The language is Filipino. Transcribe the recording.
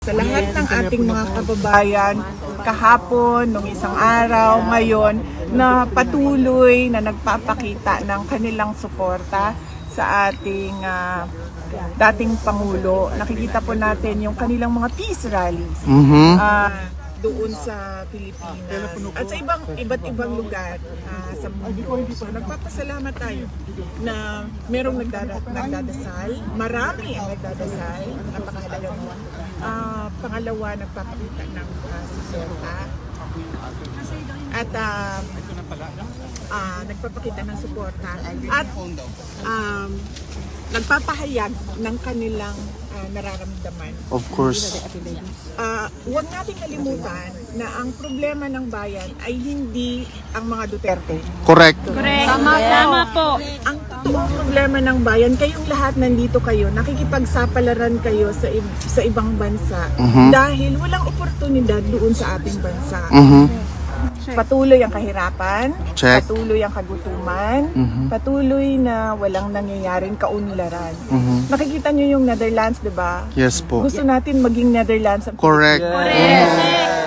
Sa lahat ng ating mga kababayan, kahapon, nung isang araw, ngayon, na patuloy na nagpapakita ng kanilang suporta sa ating dating Pangulo. Nakikita po natin yung kanilang mga peace rallies doon sa Pilipinas at sa iba't ibang lugar sa mundo. So nagpapasalamat tayo na merong nagdadasal, marami ang nagdadasal, napakahalaga mo. Pangalawa, nagpapakita ng suporta at nagpapakita ng suporta at nagpapahayag ng kanilang nararamdaman. Of course. Huwag nating kalimutan na ang problema ng bayan ay hindi ang mga Duterte. Correct. Tama po. Ang totoong problema ng bayan, kayong lahat nandito kayo, nakikipagsapalaran kayo sa ibang bansa dahil walang oportunidad doon sa ating bansa. Patuloy ang kahirapan, Check. patuloy ang kagutuman, patuloy na walang nangyayaring kaunlaran. Nakikita nyo yung Netherlands, di ba? Yes po. Gusto natin maging Netherlands. Correct. Correct.